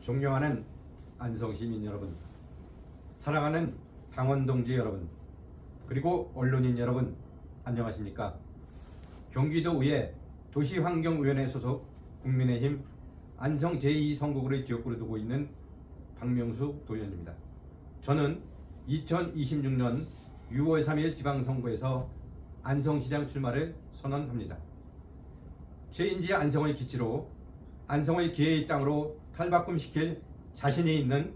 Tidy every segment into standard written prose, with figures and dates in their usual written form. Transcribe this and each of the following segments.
존경하는 안성시민 여러분, 사랑하는 당원동지 여러분, 그리고 언론인 여러분, 안녕하십니까? 경기도의회 도시환경위원회 소속 국민의힘 안성 제2선거구를 지역구로 두고 있는 박명수 도의원입니다. 저는 2026년 6월 3일 지방선거에서 안성시장 출마를 선언합니다. 제1지 안성을 기치로 안성을 기회의 땅으로 탈바꿈시킬 자신이 있는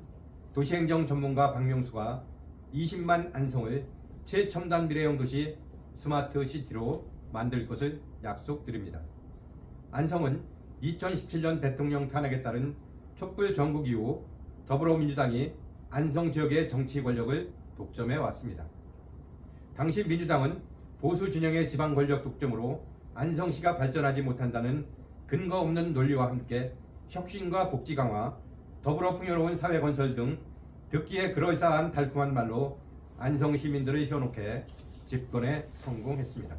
도시행정 전문가 박명수가 20만 안성을 최첨단 미래형 도시 스마트시티로 만들 것을 약속드립니다. 안성은 2017년 대통령 탄핵에 따른 촛불 전국 이후 더불어민주당이 안성 지역의 정치 권력을 독점해 왔습니다. 당시 민주당은 보수 진영의 지방 권력 독점으로 안성시가 발전하지 못한다는 근거 없는 논리와 함께 혁신과 복지 강화, 더불어 풍요로운 사회 건설 등 듣기에 그럴싸한 달콤한 말로 안성 시민들을 현혹해 집권에 성공했습니다.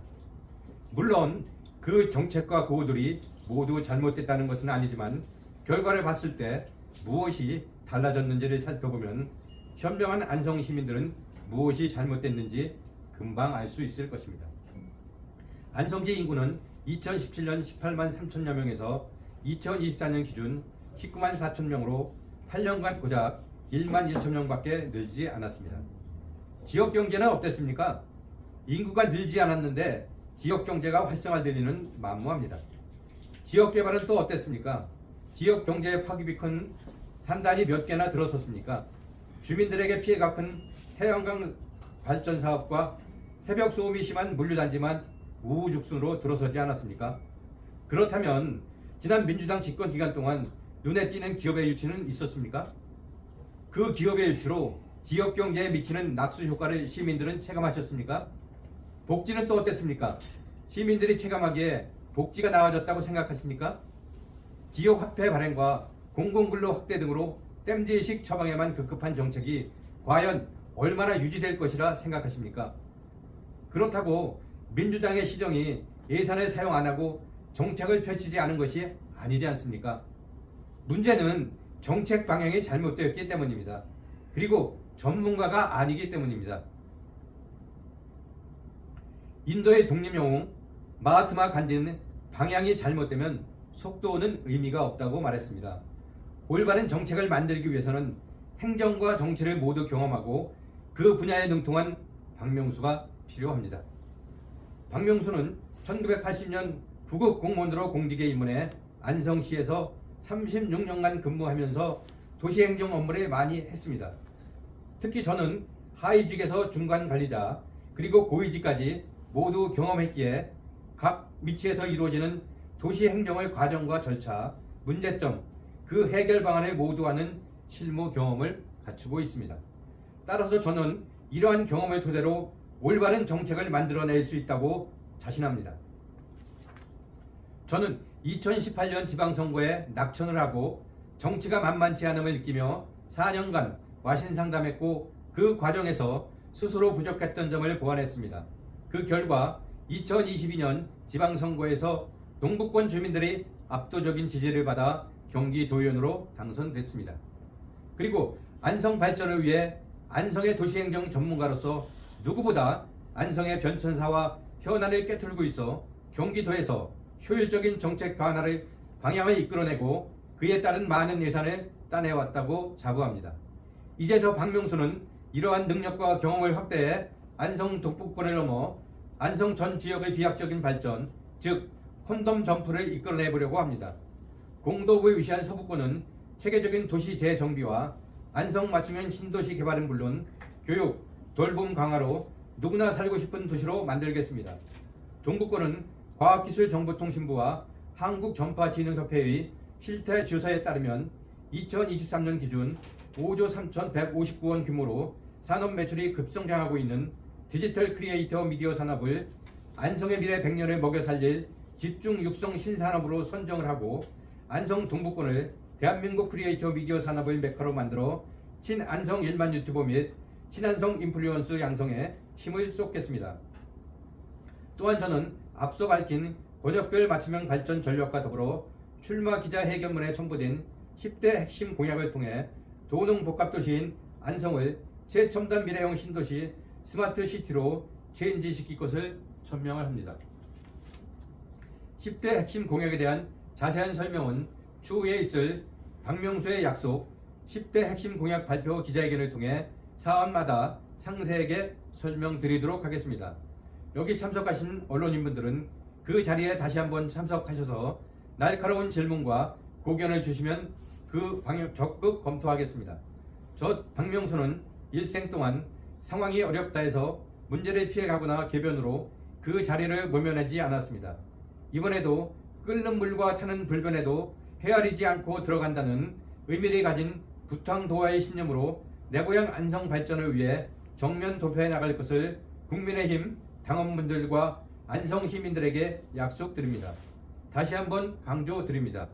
물론 그 정책과 구호들이 모두 잘못됐다는 것은 아니지만 결과를 봤을 때 무엇이 달라졌는지를 살펴보면 현명한 안성 시민들은 무엇이 잘못됐는지 금방 알 수 있을 것입니다. 안성시 인구는 2017년 18만 3천여 명에서 2024년 기준 19만 4천 명으로 8년간 고작 1만 1천 명밖에 늘지 않았습니다. 지역 경제는 어땠습니까? 인구가 늘지 않았는데 지역 경제가 활성화되기는 만무합니다. 지역 개발은 또 어땠습니까? 지역 경제의 파급이 큰 산단이 몇 개나 들어섰습니까? 주민들에게 피해가 큰 태양광 발전 사업과 새벽 소음이 심한 물류단지만 우후죽순으로 들어서지 않았습니까? 그렇다면 지난 민주당 집권 기간 동안 눈에 띄는 기업의 유치는 있었습니까? 그 기업의 유치로 지역 경제에 미치는 낙수 효과를 시민들은 체감하셨습니까? 복지는 또 어땠습니까? 시민들이 체감하기에 복지가 나아졌다고 생각하십니까? 지역 화폐 발행과 공공근로 확대 등으로 땜질식 처방에만 급급한 정책이 과연 얼마나 유지될 것이라 생각하십니까? 그렇다고 민주당의 시정이 예산을 사용 안 하고 정책을 펼치지 않은 것이 아니지 않습니까? 문제는 정책 방향이 잘못되었기 때문입니다. 그리고 전문가가 아니기 때문입니다. 인도의 독립영웅 마하트마 간디는 방향이 잘못되면 속도는 의미가 없다고 말했습니다. 올바른 정책을 만들기 위해서는 행정과 정치를 모두 경험하고 그 분야에 능통한 박명수가 필요합니다. 박명수는 1980년 구급 공무원으로 공직에 입문해 안성시에서 36년간 근무하면서 도시행정 업무를 많이 했습니다. 특히 저는 하위직에서 중간관리자 그리고 고위직까지 모두 경험했기에 각 위치에서 이루어지는 도시행정의 과정과 절차, 문제점, 그 해결 방안을 모두 아는 실무 경험을 갖추고 있습니다. 따라서 저는 이러한 경험을 토대로 올바른 정책을 만들어낼 수 있다고 자신합니다. 저는 2018년 지방선거에 낙천을 하고 정치가 만만치 않음을 느끼며 4년간 와신상담했고 그 과정에서 스스로 부족했던 점을 보완했습니다. 그 결과 2022년 지방선거에서 동북권 주민들이 압도적인 지지를 받아 경기도의원으로 당선됐습니다. 그리고 안성 발전을 위해 안성의 도시행정 전문가로서 누구보다 안성의 변천사와 현안을 꿰뚫고 있어 경기도에서 효율적인 정책 방향을 이끌어내고 그에 따른 많은 예산을 따내왔다고 자부합니다. 이제 저 박명수는 이러한 능력과 경험을 확대해 안성 동북권을 넘어 안성 전 지역의 비약적인 발전, 즉 콘돔 점프를 이끌어내보려고 합니다. 공도부에 위치한 서북권은 체계적인 도시 재정비와 안성 맞춤형 신도시 개발은 물론 교육, 돌봄 강화로 누구나 살고 싶은 도시로 만들겠습니다. 동북권은 과학기술정보통신부와 한국전파진흥협회의 실태 조사에 따르면 2023년 기준 5조 3,159원 규모로 산업 매출이 급성장하고 있는 디지털 크리에이터 미디어 산업을 안성의 미래 100년을 먹여 살릴 집중 육성 신산업으로 선정을 하고 안성 동북권을 대한민국 크리에이터 미디어 산업의 메카로 만들어 친안성 1만 유튜버 및 친안성 인플루언서 양성에 힘을 쏟겠습니다. 또한 저는 앞서 밝힌 권역별 맞춤형 발전 전략과 더불어 출마 기자회견문에 첨부된 10대 핵심 공약을 통해 도농복합도시인 안성을 최첨단 미래형 신도시 스마트시티로 체인지시킬 것을 천명을 합니다. 10대 핵심 공약에 대한 자세한 설명은 추후에 있을 박명수의 약속 10대 핵심 공약 발표 기자회견을 통해 사안마다 상세하게 설명드리도록 하겠습니다. 여기 참석하신 언론인분들은 그 자리에 다시 한번 참석하셔서 날카로운 질문과 고견을 주시면 그 방역 적극 검토하겠습니다. 저 박명수는 일생 동안 상황이 어렵다 해서 문제를 피해가거나 개변으로 그 자리를 모면하지 않았습니다. 이번에도 끓는 물과 타는 불변에도 헤아리지 않고 들어간다는 의미를 가진 부탕도화의 신념으로 내 고향 안성 발전을 위해 정면 도표해 나갈 것을 국민의힘 당원분들과 안성 시민들에게 약속드립니다. 다시 한번 강조드립니다.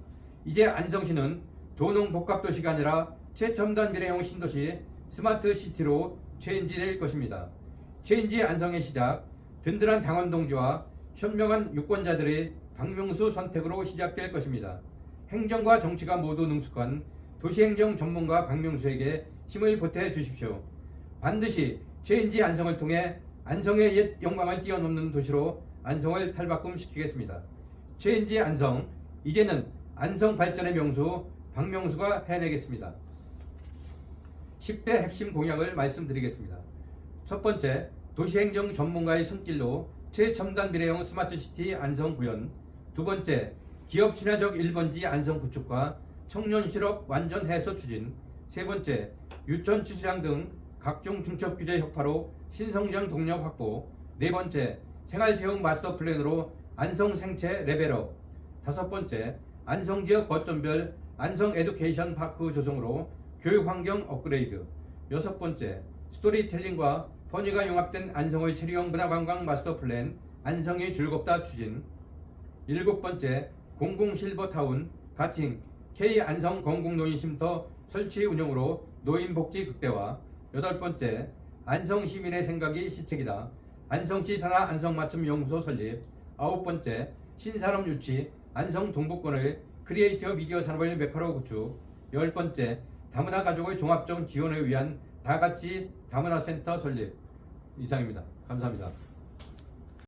이제 안성시는 도농복합도시가 아니라 최첨단 미래형 신도시 스마트시티로 체인지될 것입니다. 체인지 안성의 시작, 든든한 당원 동지와 현명한 유권자들의 박명수 선택으로 시작될 것입니다. 행정과 정치가 모두 능숙한 도시행정 전문가 박명수에게 힘을 보태 주십시오. 반드시 체인지 안성을 통해 안성의 옛 영광을 뛰어넘는 도시로 안성을 탈바꿈시키겠습니다. 체인지 안성, 이제는 안성 발전의 명수 박명수가 해내겠습니다. 10대 핵심 공약을 말씀드리겠습니다. 첫 번째, 도시행정 전문가의 손길로 최첨단 미래형 스마트시티 안성 구현. 두 번째, 기업 친화적 1번지 안성 구축과 청년 실업 완전 해소 추진. 세 번째, 유천 취수장 등 각종 중첩 규제 혁파로 신성장 동력 확보. 네 번째, 생활체육 마스터 플랜으로 안성 생체 레벨업. 다섯 번째, 안성 지역 거점별 안성 에듀케이션 파크 조성으로 교육 환경 업그레이드. 여섯 번째, 스토리텔링과 퍼니가 융합된 안성의 체류형 문화관광 마스터 플랜 안성이 즐겁다 추진. 일곱 번째, 공공실버타운 가칭 K 안성 공공노인쉼터 설치 운영으로 노인복지 극대화. 여덟 번째, 안성 시민의 생각이 시책이다. 안성시 산하 안성맞춤연구소 설립. 아홉 번째, 신산업 유치 안성 동북권을 크리에이티어 미디어 산업의 메카로 구축. 열 번째, 다문화 가족의 종합적 지원을 위한 다같이 다문화 센터 설립. 이상입니다. 감사합니다.